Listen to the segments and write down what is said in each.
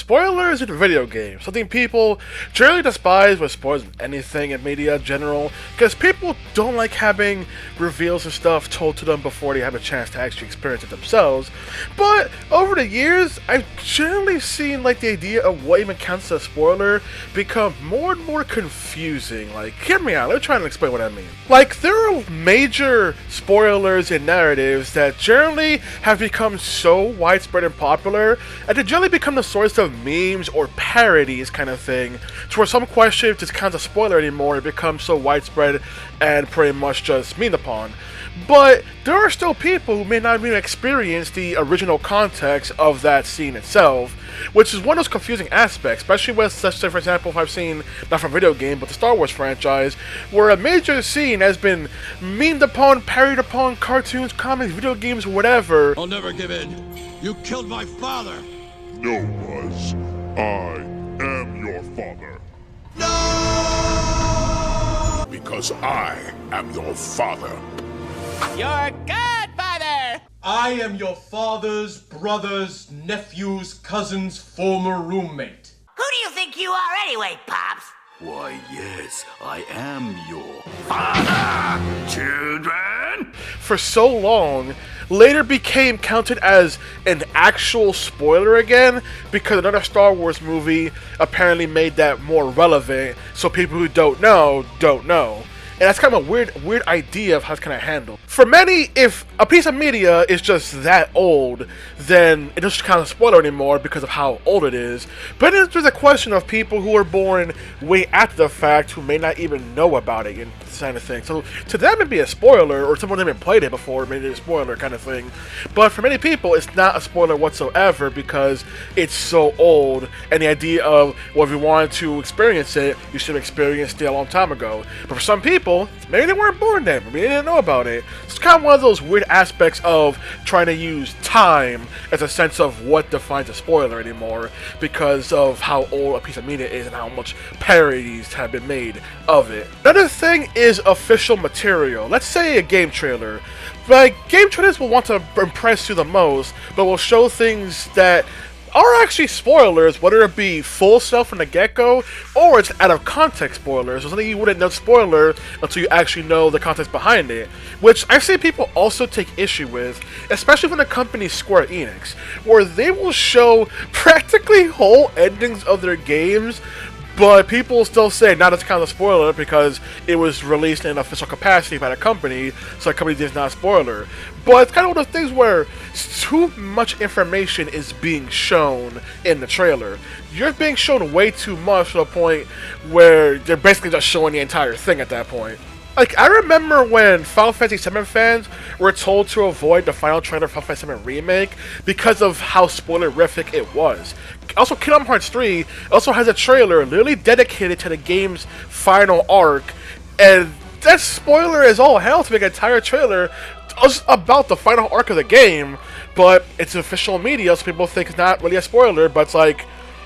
Spoilers in video games, something people generally despise with spoilers in anything in media in general, because people don't like having reveals and stuff told to them before they have a chance to actually experience it themselves. But over the years, I've generally seen like the idea of what even counts as a spoiler become more and more confusing. Like, hear me out, let me try and explain what I mean. Like, there are major spoilers in narratives that generally have become so widespread and popular, and they generally become the source of memes or parodies kind of thing, to where some question if this counts as a spoiler anymore, it becomes so widespread and pretty much just memed upon. But there are still people who may not even experience the original context of that scene itself, which is one of those confusing aspects, especially with, such say for example, if I've seen, not from video game, but the Star Wars franchise, where a major scene has been memed upon, parodied upon, cartoons, comics, video games, whatever. I'll never give in. You killed my father! No, Buzz. I am your father. No! Because I am your father. Your godfather! I am your father's brother's nephew's cousin's former roommate. Who do you think you are anyway, Pops? Why, yes, I am your father, children! For so long, later became counted as an actual spoiler again, because another Star Wars movie apparently made that more relevant, so people who don't know, don't know. And that's kind of a weird idea of how it's kind of handled. For many, if a piece of media is just that old, then it doesn't count as a spoiler anymore because of how old it is. But then there's a question of people who were born way after the fact who may not even know about it and this kind of thing. So to them it'd be a spoiler, or someone who hasn't played it before made it a spoiler kind of thing. But for many people it's not a spoiler whatsoever because it's so old, and the idea of, well, if you wanted to experience it, you should have experienced it a long time ago. But for some people, maybe they weren't born then, maybe they didn't know about it. It's kind of one of those weird aspects of trying to use time as a sense of what defines a spoiler anymore, because of how old a piece of media is and how much parodies have been made of it. Another thing is official material. Let's say a game trailer. Like, game trailers will want to impress you the most, but will show things that are actually spoilers, whether it be full stuff from the get-go, or it's out of context spoilers, or something you wouldn't know spoiler until you actually know the context behind it, which I've seen people also take issue with, especially from the company Square Enix, where they will show practically whole endings of their games, but people still say, now that's kind of a spoiler because it was released in an official capacity by the company, so the company is not a spoiler. But it's kind of one of those things where too much information is being shown in the trailer. You're being shown way too much to the point where they're basically just showing the entire thing at that point. Like, I remember when Final Fantasy VII fans were told to avoid the final trailer for Final Fantasy VII Remake because of how spoilerific it was. Also, Kingdom Hearts 3 also has a trailer literally dedicated to the game's final arc, and that spoiler is all hell to make an entire trailer just about the final arc of the game, but it's official media, so people think it's not really a spoiler, but it's like,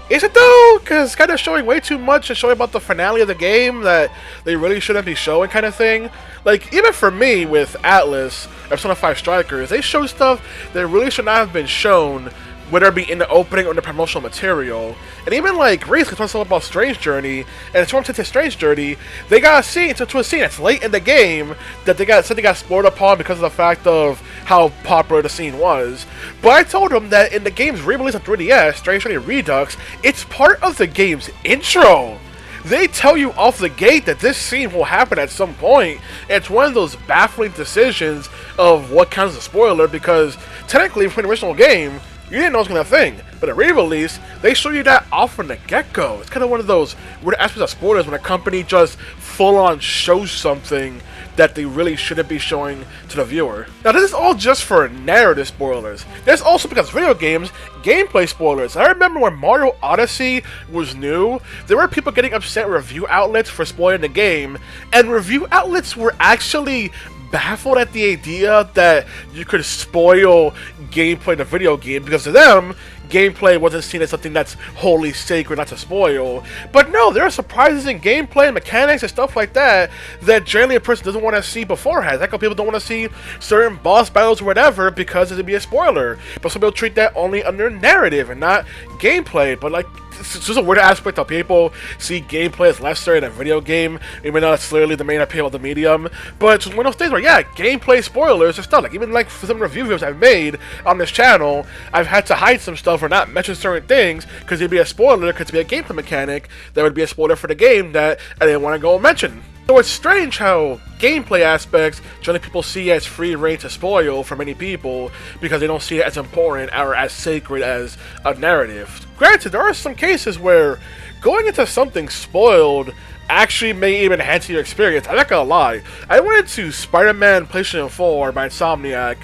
is it though? Because it's kind of showing way too much and showing about the finale of the game that they really shouldn't be showing kind of thing. Like, even for me with Atlas, Persona 5 Strikers, they show stuff that really should not have been shown, whether it be in the opening or in the promotional material. And even like recently, talking about Strange Journey, and Storm Tinted Strange Journey, they got a scene to a scene that's late in the game that they got spoiled upon because of the fact of how popular the scene was. But I told them that in the game's re-release on 3DS, Strange Journey Redux, it's part of the game's intro. They tell you off the gate that this scene will happen at some point, and it's one of those baffling decisions of what counts as a spoiler, because technically from the original game, you didn't know it was going to have a thing, but a re-release, they show you that off from the get-go. It's kind of one of those weird aspects of spoilers when a company just full-on shows something that they really shouldn't be showing to the viewer. Now, this is all just for narrative spoilers. There's also, because video games, gameplay spoilers. I remember when Mario Odyssey was new, there were people getting upset with review outlets for spoiling the game, and review outlets were actually baffled at the idea that you could spoil gameplay in a video game, because to them, gameplay wasn't seen as something that's wholly sacred, not to spoil. But no, there are surprises in gameplay, mechanics, and stuff like that that generally a person doesn't want to see beforehand. Like how people don't want to see certain boss battles or whatever because it'd be a spoiler. But some people treat that only under narrative and not gameplay. But like, it's just a weird aspect of people see gameplay as lesser in a video game, even though it's literally the main appeal of the medium. But it's one of those things where, yeah, gameplay spoilers are stuff. Like, even like for some review videos I've made on this channel, I've had to hide some stuff or not mention certain things because it'd be a spoiler, because it'd be a gameplay mechanic that would be a spoiler for the game that I didn't want to go and mention. So it's strange how gameplay aspects generally people see as free reign to spoil for many people because they don't see it as important or as sacred as a narrative. Granted, there are some cases where going into something spoiled actually may even enhance your experience. I'm not gonna lie. I went into Spider-Man PlayStation 4 by Insomniac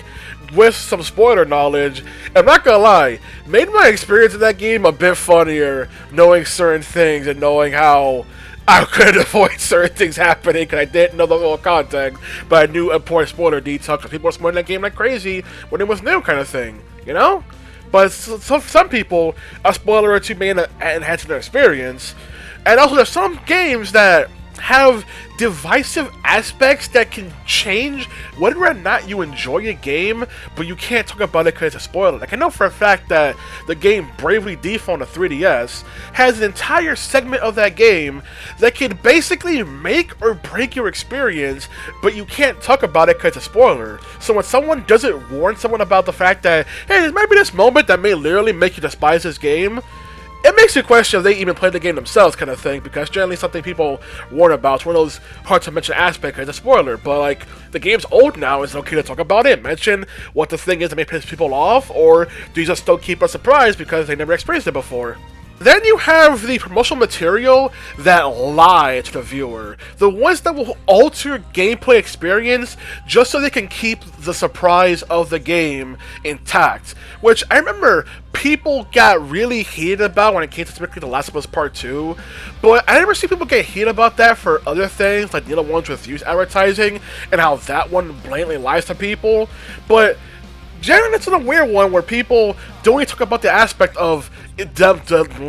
with some spoiler knowledge. I'm not gonna lie, made my experience in that game a bit funnier, knowing certain things and knowing how I could avoid certain things happening because I didn't know the whole context, but I knew important spoiler details because people were spoiling that game like crazy when it was new, kind of thing, you know? But some people, a spoiler or two may enhance their experience. And also, there's some games that have divisive aspects that can change whether or not you enjoy a game, but you can't talk about it because it's a spoiler. Like, I know for a fact that the game Bravely Default on the 3DS has an entire segment of that game that can basically make or break your experience, but you can't talk about it because it's a spoiler. So when someone doesn't warn someone about the fact that, hey, there might be this moment that may literally make you despise this game, it makes you question if they even played the game themselves, kind of thing, because generally something people warn about. It's one of those hard to mention aspects as a spoiler, but like, the game's old now, it's okay to talk about it, mention what the thing is that may piss people off, or do you just still keep a surprise because they never experienced it before? Then you have the promotional material that lie to the viewer. The ones that will alter gameplay experience just so they can keep the surprise of the game intact. Which I remember people got really heated about when it came to specifically The Last of Us Part 2. But I never see people get heated about that for other things, like the other ones with use advertising, and how that one blatantly lies to people. But generally, it's a weird one where people don't even talk about the aspect of them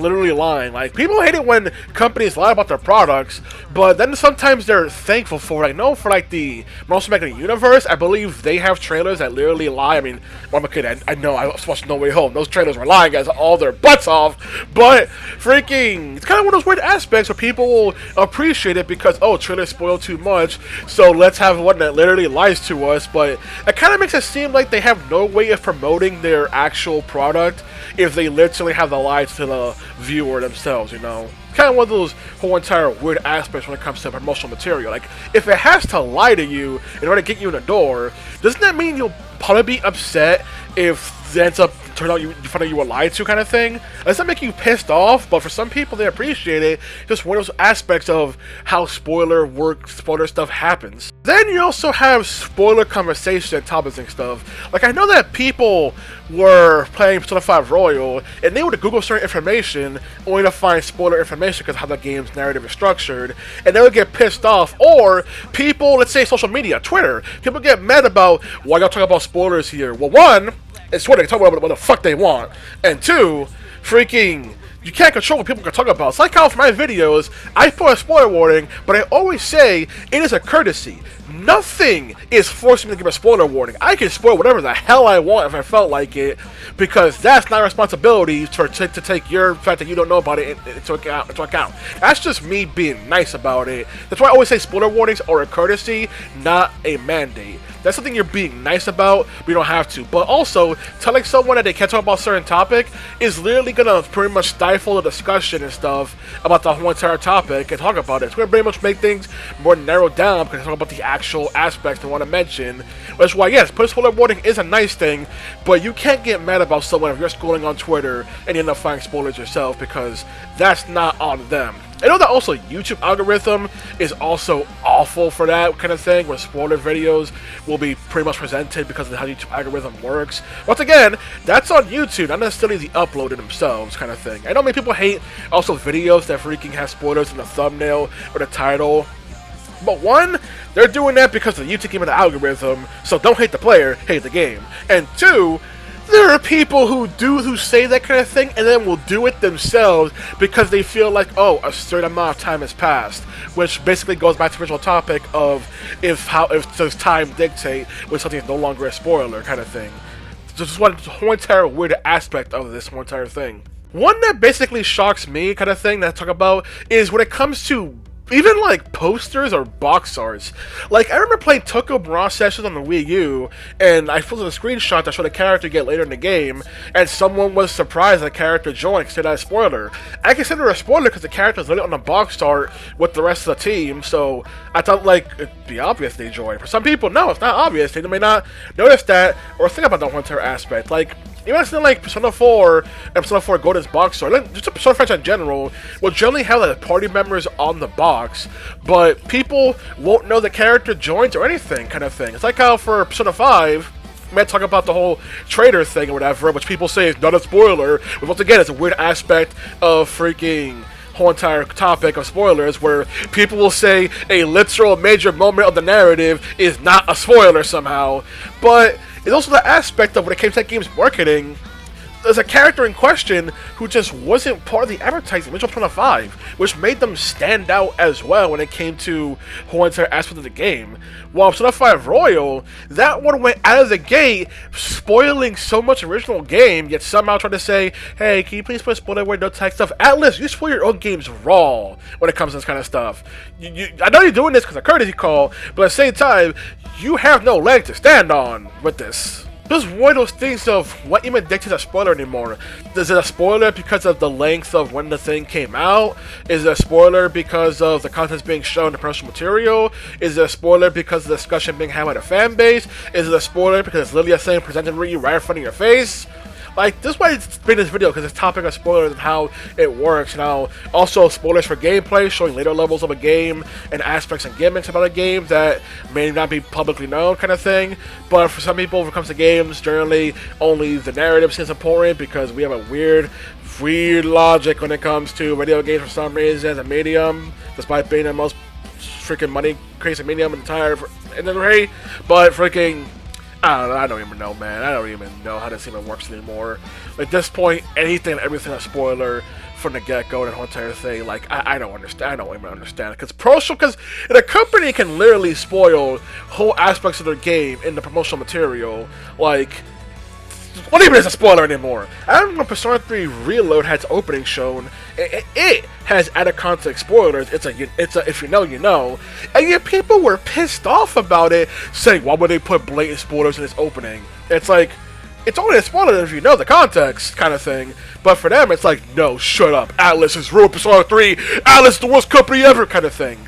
literally lying. Like, people hate it when companies lie about their products, but then sometimes they're thankful for it. Like, no, for like the Marvel Cinematic Universe, I believe they have trailers that literally lie. I mean, well, I'm a kid, I know, I was watching No Way Home. Those trailers were lying guys all their butts off, but freaking, it's kind of one of those weird aspects where people will appreciate it because, oh, trailers spoil too much, so let's have one that literally lies to us. But it kind of makes it seem like they have no way of promoting their actual product if they literally have the lies to the viewer themselves, you know? Kind of one of those whole entire weird aspects when it comes to promotional material. Like, if it has to lie to you in order to get you in the door, doesn't that mean you'll probably be upset if it ends up turn out you find out you were lied to, kind of thing? Does that make you pissed off? But for some people, they appreciate it. Just one of those aspects of how spoiler stuff happens. Then you also have spoiler conversation and topics and stuff. Like, I know that people were playing Persona 5 Royal, and they would Google certain information only to find spoiler information because of how the game's narrative is structured, and they would get pissed off. Or people, let's say social media, Twitter, people get mad about, why y'all talking about spoilers here? Well, one, it's Twitter, they talk about what the fuck they want, and two, freaking, you can't control what people can talk about. It's like how for my videos, I put a spoiler warning, but I always say it is a courtesy. Nothing is forcing me to give a spoiler warning. I can spoil whatever the hell I want if I felt like it, because that's not responsibility to take your fact that you don't know about it into account. That's just me being nice about it. That's why I always say spoiler warnings are a courtesy, not a mandate. That's something you're being nice about, but you don't have to. But also, telling someone that they can't talk about a certain topic is literally gonna pretty much stifle the discussion and stuff about the whole entire topic and talk about it. It's gonna pretty much make things more narrowed down because they talk about the actual aspects they want to mention. That's why, yes, put a spoiler warning is a nice thing, but you can't get mad about someone if you're scrolling on Twitter and you end up finding spoilers yourself, because that's not on them. I know that also YouTube algorithm is also awful for that kind of thing, where spoiler videos will be pretty much presented because of how YouTube algorithm works. Once again, that's on YouTube, not necessarily the uploader themselves kind of thing. I know many people hate also videos that freaking have spoilers in the thumbnail or the title. But one, they're doing that because of the YouTube game and the algorithm, so don't hate the player, hate the game. And two, there are people who say that kind of thing and then will do it themselves because they feel like, oh, a certain amount of time has passed, which basically goes back to the original topic of if does time dictate when something is no longer a spoiler kind of thing. Just one whole entire weird aspect of this whole entire thing. One that basically shocks me kind of thing that I talk about is when it comes to even like posters or box arts. Like, I remember playing Tokyo Mirage Sessions on the Wii U, and I posted a screenshot that showed a character get later in the game, and someone was surprised that character joined, considered that a spoiler. I consider it a spoiler because the character is literally on the box art with the rest of the team, so I thought like it'd be obvious they joined. For some people, no, it's not obvious. They may not notice that or think about that one entire aspect. Like, even something like Persona 4 and Persona 4 Golden's box art, like, just a Persona franchise in general, will generally have like party members on the box, but people won't know the character joins or anything kind of thing. It's like how for Persona 5, we might talk about the whole traitor thing or whatever, which people say is not a spoiler, but once again, it's a weird aspect of freaking whole entire topic of spoilers where people will say a literal major moment of the narrative is not a spoiler somehow, but it's also the aspect of when it came to that game's marketing, there's a character in question who just wasn't part of the advertising, original Persona 5, which made them stand out as well when it came to whole entire aspect of the game. While Persona 5 Royal, that one went out of the gate spoiling so much original game, yet somehow trying to say, hey, can you please put spoiler word no text stuff? Atlas, you spoil your own games raw when it comes to this kind of stuff. I know you're doing this because of courtesy call, but at the same time, you have no leg to stand on with this. This is one of those things of what even dictates a spoiler anymore. Is it a spoiler because of the length of when the thing came out? Is it a spoiler because of the contents being shown in the promotional material? Is it a spoiler because of the discussion being had by the fan base? Is it a spoiler because it's literally a thing presented to you right in front of your face? Like, this is why it's been this video, because it's topic of spoilers and how it works, and how also spoilers for gameplay, showing later levels of a game and aspects and gimmicks about a game that may not be publicly known kind of thing. But for some people, when it comes to games, generally only the narrative seems important because we have a weird logic when it comes to video games for some reason as a medium, despite being the most freaking money crazy medium in the entire industry. But freaking, I don't even know, man. I don't even know how this even works anymore. At this point, anything and everything a spoiler from the get-go and the whole entire thing, like, I don't understand. I don't even understand. Because the company can literally spoil whole aspects of their game in the promotional material. Like, what even is a spoiler anymore? I remember when Persona 3 Reload had its opening shown. It has added context spoilers. It's a if you know, you know. And yet people were pissed off about it, saying, why would they put blatant spoilers in its opening? It's like, it's only a spoiler if you know the context kind of thing. But for them, it's like, no, shut up. Atlas is ruined Persona 3. Atlas is the worst company ever kind of thing.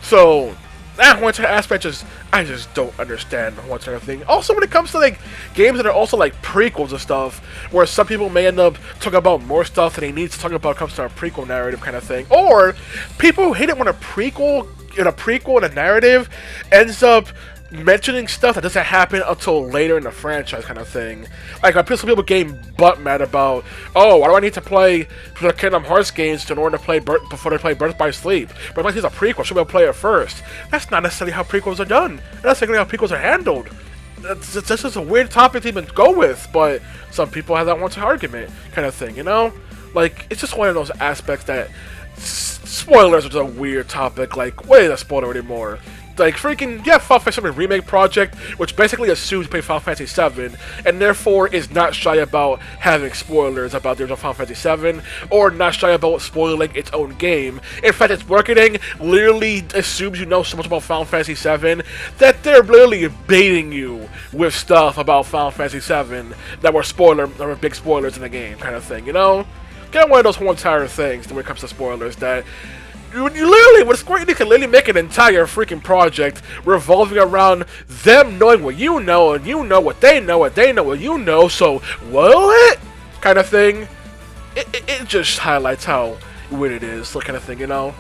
So that whole entire aspect I just don't understand the whole entire thing. Also, when it comes to like games that are also like prequels and stuff, where some people may end up talking about more stuff than they need to talk about when it comes to a prequel narrative kind of thing, or people who hate it when a prequel and a narrative ends up mentioning stuff that doesn't happen until later in the franchise kind of thing. Like, I some people getting butt mad about, oh, why do I need to play the Kingdom Hearts games in order to play before they play Birth by Sleep? Birth by Sleep is a prequel, should be able to play it first. That's not necessarily how prequels are done. That's not necessarily how prequels are handled. That's just a weird topic to even go with, but some people have that one-time argument kind of thing, you know? Like, it's just one of those aspects that spoilers are just a weird topic. Like, what is a spoiler anymore? Like, freaking, yeah, Final Fantasy VII Remake project, which basically assumes you play Final Fantasy VII, and therefore is not shy about having spoilers about the original Final Fantasy VII, or not shy about spoiling its own game. In fact, its marketing literally assumes you know so much about Final Fantasy VII that they're literally baiting you with stuff about Final Fantasy VII that were big spoilers in the game, kind of thing, you know? Get one of those whole entire things when it comes to spoilers that you literally, with Square Enix can literally make an entire freaking project revolving around them knowing what you know, and you know what they know, what you know, so will it? Kind of thing. It just highlights how weird it is, that kind of thing, you know?